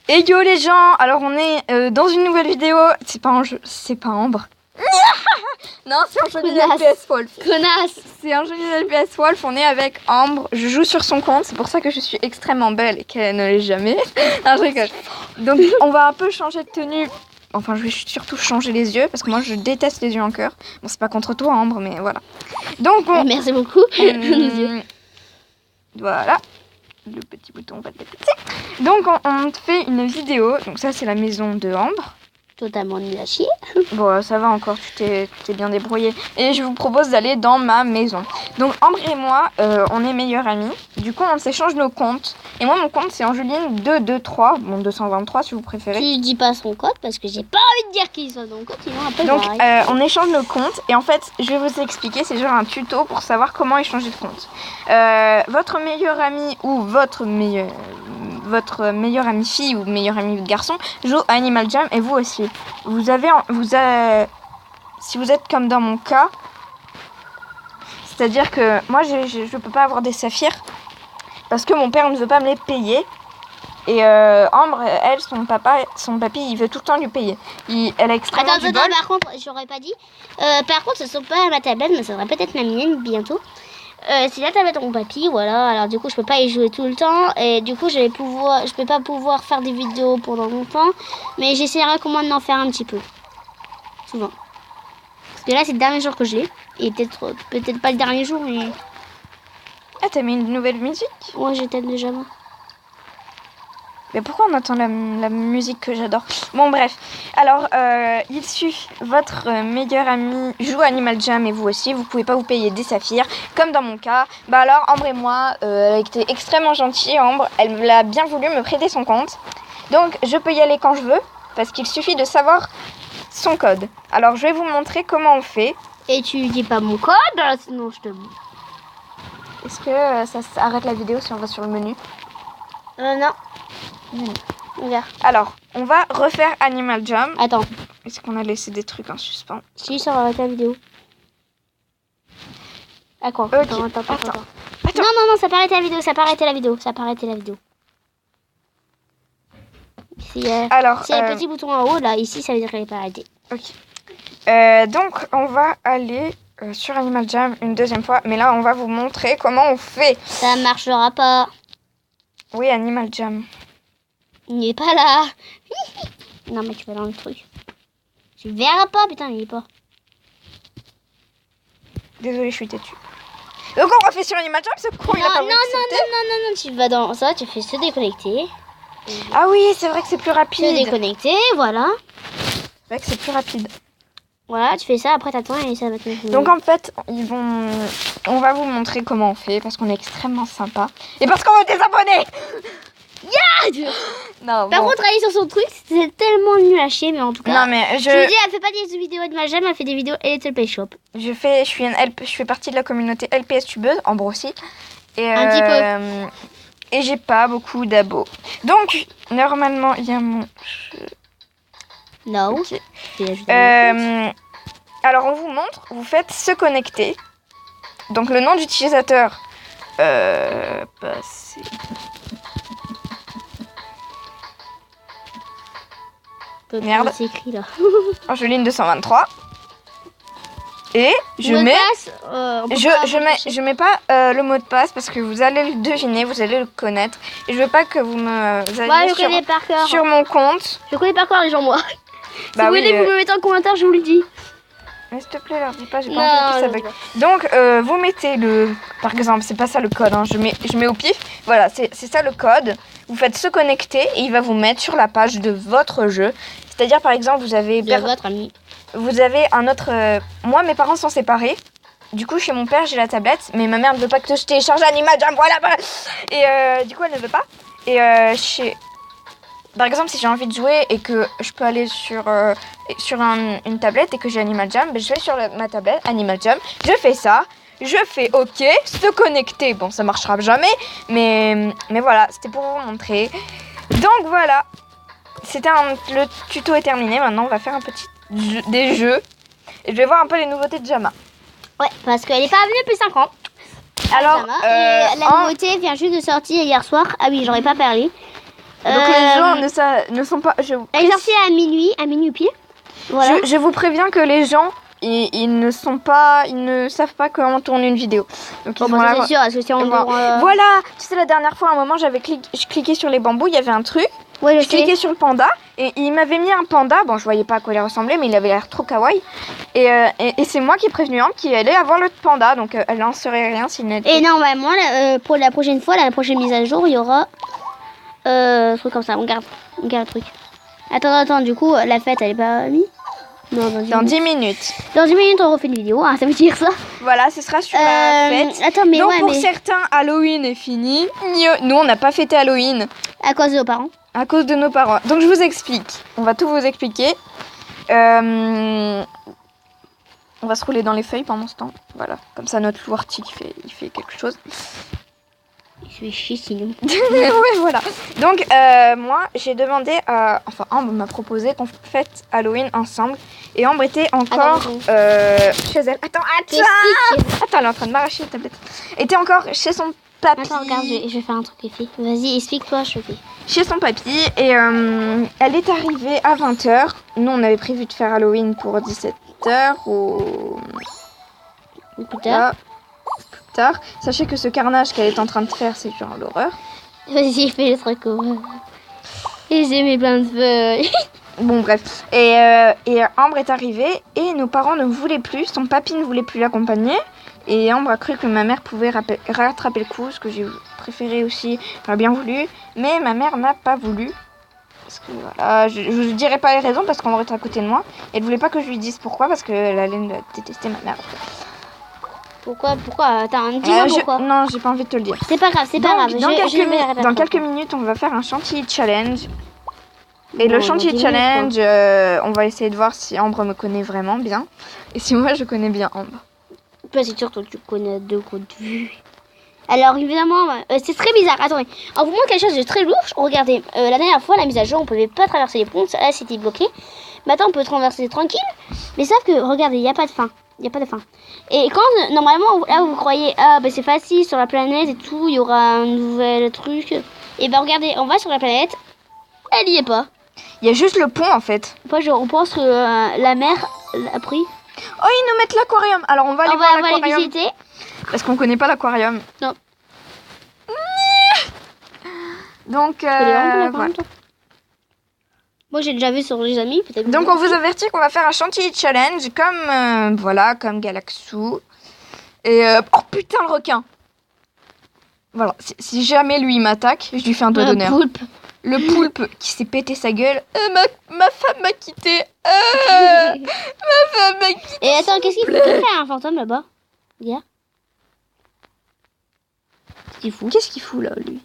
Et yo les gens, alors on est dans une nouvelle vidéo. C'est pas Ambre. Non, c'est Angeline LPS Wolf. Connasse. C'est Angeline LPS Wolf, on est avec Ambre. Je joue sur son compte, c'est pour ça que je suis extrêmement belle et qu'elle ne l'est jamais. Non, je rigole. Donc on va un peu changer de tenue. Enfin, je vais surtout changer les yeux parce que moi je déteste les yeux en cœur. Bon, c'est pas contre toi Ambre, mais voilà. Donc Merci beaucoup. Voilà. Le petit bouton va détecter. Donc on te fait une vidéo. Donc ça c'est la maison de Ambre. Totalement nul à chier. Bon, ça va encore, tu t'es bien débrouillé. Et je vous propose d'aller dans ma maison. Donc Ambre et moi, on est meilleurs amis. Du coup, on s'échange nos comptes. Et moi, mon compte, c'est Angeline 223. Bon, 223 si vous préférez. Tu dis pas son code parce que j'ai pas envie de dire qu'il soit dans le code, sinon après Donc, on échange nos comptes. Et en fait, je vais vous expliquer, c'est genre un tuto pour savoir comment échanger de compte. Votre meilleur ami ou votre meilleure amie fille ou meilleur ami garçon joue à Animal Jam et vous aussi. Si vous êtes comme dans mon cas, c'est-à-dire que moi je peux pas avoir des saphirs parce que mon père ne veut pas me les payer. Et Ambre, elle, son papy, il veut tout le temps lui payer. Elle a extrêmement du bol. Attends, par contre, j'aurais pas dit. Par contre, ce sont pas ma tablette, mais ça sera peut-être ma mienne bientôt. C'est la tablette de mon papy, voilà. Alors du coup, je peux pas y jouer tout le temps. Et du coup, je peux pas pouvoir faire des vidéos pendant longtemps. Mais j'essaierai comment d'en faire un petit peu. Souvent. Parce que là, c'est le dernier jour que je l'ai. Et peut-être pas le dernier jour, mais... Ah, t'as mis une nouvelle musique? Ouais, j'ai peut-être déjà moi. Mais pourquoi on entend la musique que j'adore? Bon, bref. Alors, il suffit, votre meilleur ami joue à Animal Jam et vous aussi, vous pouvez pas vous payer des saphirs, comme dans mon cas. Bah alors, Ambre et moi, elle a été extrêmement gentille. Ambre, elle a bien voulu me prêter son compte. Donc, je peux y aller quand je veux, parce qu'il suffit de savoir son code. Alors, je vais vous montrer comment on fait. Et tu dis pas mon code, sinon je te... Est-ce que ça arrête la vidéo si on va sur le menu? Non. Regarde. Alors, on va refaire Animal Jam. Attends. Est-ce qu'on a laissé des trucs en suspens? Si, ça va arrêter la vidéo. À quoi? Ok. Attends. Non, ça peut arrêter la vidéo, Alors, s'il y a le petit bouton en haut, là, ici, ça veut dire qu'elle n'est pas arrêtée. Ok. Donc, on va aller sur Animal Jam une deuxième fois. Mais là, on va vous montrer comment on fait. Ça marchera pas. Oui, Animal Jam. Il n'est pas là. Non, mais tu vas dans le truc. Tu verras pas, putain, il est pas. Désolée, je suis têtue. Donc, on refait sur Animal Jam, c'est con, il a pas voulu accepter. Non, tu vas dans ça, tu fais se déconnecter. Ah oui, c'est vrai que c'est plus rapide. Se déconnecter, voilà. C'est vrai que c'est plus rapide. Voilà, tu fais ça, après t'attends et ça va te mettre. Donc en fait, on va vous montrer comment on fait parce qu'on est extrêmement sympa et parce qu'on veut des abonnés. Yeah. Non. Par contre, aller sur son truc, c'est tellement nul à chier, mais en tout cas. Non mais je vous dis, elle fait pas des vidéos de Majam, elle fait des vidéos et Little Play Shop. Je fais partie de la communauté LPS tubeuse, Ambre aussi. Et un petit peu. Et j'ai pas beaucoup d'abos. Donc normalement il y a mon. Non. Okay. Alors on vous montre, vous faites se connecter. Donc le nom d'utilisateur. Passer. Merde. C'est écrit là. Angeline 223. Et je mets pas le mot de passe parce que vous allez le deviner, vous allez le connaître. Et je veux pas que vous alliez sur mon compte. Je connais par cœur les gens moi. Si vous voulez, vous me mettez en commentaire, je vous le dis. Mais s'il te plaît, leur dis pas, j'ai pas envie que ça bug. Donc, vous mettez par exemple, c'est pas ça le code, hein, je mets au pif. Voilà, c'est ça le code. Vous faites se connecter et il va vous mettre sur la page de votre jeu. C'est-à-dire, par exemple, vous avez votre ami. Vous avez un autre. Moi, mes parents sont séparés. Du coup, chez mon père, j'ai la tablette, mais ma mère ne veut pas que je télécharge Animal Jam. Voilà. Et du coup, elle ne veut pas. Et par exemple, si j'ai envie de jouer et que je peux aller sur une tablette et que j'ai Animal Jam, ben, je vais sur ma tablette Animal Jam, je fais ça, je fais OK, se connecter. Bon, ça marchera jamais, mais voilà, c'était pour vous montrer. Donc voilà, le tuto est terminé. Maintenant, on va faire un petit des jeux et je vais voir un peu les nouveautés de Jama. Ouais, parce qu'elle est pas venue depuis 5 ans. Alors, la nouveauté vient juste de sortir hier soir. Ah oui, j'aurais pas parlé. Donc les gens ne sont pas... Elle est sortie à minuit pile. Voilà. Je vous préviens que les gens, ils ne savent pas comment tourner une vidéo. Donc ils vont ça, la- c'est sûr, parce que si on Voilà, tu sais la dernière fois, à un moment, je cliquais sur les bambous, il y avait un truc. Ouais, Je cliquais sur le panda et il m'avait mis un panda. Bon, je voyais pas à quoi il ressemblait, mais il avait l'air trop kawaii. Et c'est moi qui ai prévenu Ambre qui allait avoir le panda, donc elle n'en saurait rien s'il n'était. Et normalement, pour la prochaine fois, la prochaine mise à jour, il y aura truc comme ça. On garde le truc. Attends, du coup, la fête, elle est pas mise? Non, Dans 10 minutes. Dans 10 minutes, on refait une vidéo, hein, ça veut dire ça. Voilà, ce sera sur la fête. Attends, mais donc ouais, pour certains, Halloween est fini. Nous, on n'a pas fêté Halloween. À cause de nos parents. À cause de nos parents. Donc je vous explique. On va tout vous expliquer. On va se rouler dans les feuilles pendant ce temps. Voilà. Comme ça, notre Louarty, il fait quelque chose. Il se fait chier sinon. Ouais, voilà. Donc, moi, j'ai demandé à... Enfin, Ambre m'a proposé qu'on fête Halloween ensemble. Et Ambre était encore chez elle. Attends, elle est en train de m'arracher la tablette. Était encore chez son papy. Attends, regarde, je vais faire un truc, Effie. Vas-y, explique-toi, je fais. Chez son papy. Et elle est arrivée à 20h. Nous, on avait prévu de faire Halloween pour 17h ou... Plus tard. Tard. Sachez que ce carnage qu'elle est en train de faire, c'est genre l'horreur. Vas-y, fais le truc. Et j'ai mis plein de feuilles. Bon, bref. Et Ambre est arrivée et nos parents ne voulaient plus, son papy ne voulait plus l'accompagner. Et Ambre a cru que ma mère pouvait rattraper le coup, ce que j'ai préféré aussi, j'aurais bien voulu. Mais ma mère n'a pas voulu. Parce que voilà, je ne dirai pas les raisons parce qu'on aurait été à côté de moi. Elle voulait pas que je lui dise pourquoi parce qu'elle allait détester ma mère. Pourquoi Attends, dis-moi pourquoi. Non, j'ai pas envie de te le dire. C'est pas grave, c'est pas grave. Dans quelques minutes, on va faire un chantilly challenge. Et le chantilly challenge, on va essayer de voir si Ambre me connaît vraiment bien. Et si moi, je connais bien Ambre. C'est sûr, toi, tu connais deux codes de vue. Alors, évidemment, c'est très bizarre. Attendez, on vous montre quelque chose de très louche. Regardez, la dernière fois, la mise à jour, on pouvait pas traverser les ponts. Là, c'était bloqué. Maintenant, on peut traverser tranquille. Mais sauf que, regardez, il n'y a pas de fin. Il n'y a pas de fin. Et quand, normalement, là, vous croyez, c'est facile sur la planète et tout, il y aura un nouvel truc. Et ben, regardez, on va sur la planète. Elle y est pas. Il y a juste le pont, en fait. Moi, on pense que la mer l'a pris. Oh, ils nous mettent l'aquarium. Alors, on va aller voir l'aquarium. On va aller visiter. Parce qu'on connaît pas l'aquarium. Non. Donc, voilà. Moi, j'ai déjà vu sur les amis, peut-être. Donc, on vous avertit qu'on va faire un chantilly challenge comme Galaxou. Et oh putain, le requin. Voilà, si jamais lui m'attaque, je lui fais un doigt d'honneur. Le poulpe qui s'est pété sa gueule. Ma femme m'a quitté. Ma femme m'a quitté. Et attends, qu'est-ce qu'il fait un fantôme là-bas? Regarde. Qu'est-ce qu'il fout là, lui?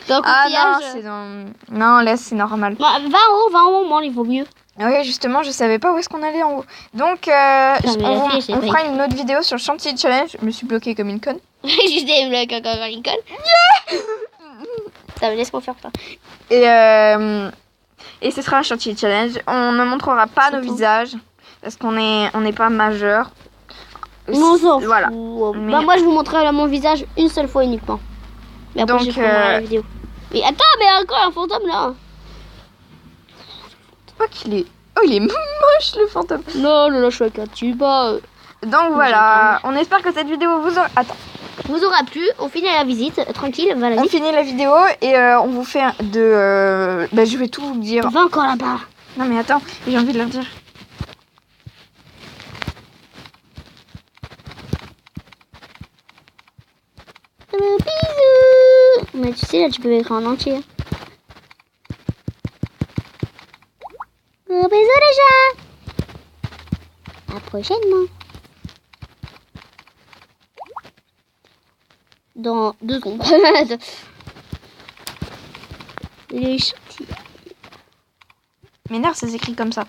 Dans le coquillage. Non, là c'est normal. Va en haut, moi il vaut mieux. Oui, justement, je savais pas où est-ce qu'on allait en haut. Donc, on fera une autre vidéo sur le chantilly challenge. Je me suis bloquée comme une conne. Je débloque encore comme une conne. Ça me laisse-moi faire ça. Et ce sera un chantilly challenge. On ne montrera pas nos visages parce qu'on n'est pas majeur. Non, ça. Voilà. Bah, moi, je vous montrerai mon visage une seule fois uniquement. Mais après, je ferai la vidéo. Mais attends, mais encore un fantôme là. Il est moche le fantôme. Non, je suis avec un tuba. Donc voilà, on espère que cette vidéo vous aura plu. On finit la visite, tranquille, voilà. On finit la vidéo et on vous fait je vais tout vous dire. Va encore là-bas. Non mais attends, j'ai envie de leur dire. Bisous. Mais tu sais, là, tu peux écrire en entier. Bisous les gens. À prochainement. Dans 2 secondes. Les chantilly. M'énerve, ça s'écrit comme ça.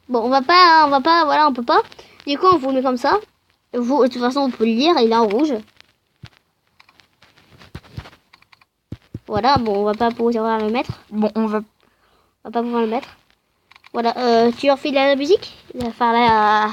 Bon, on va pas, voilà, on peut pas. Du coup, on vous le met comme ça. Vous, de toute façon, on peut le lire, il est en rouge. Voilà, bon, on va pas pouvoir le mettre. Bon, on va pas pouvoir le mettre. Voilà, tu enfiles la musique? Enfin là.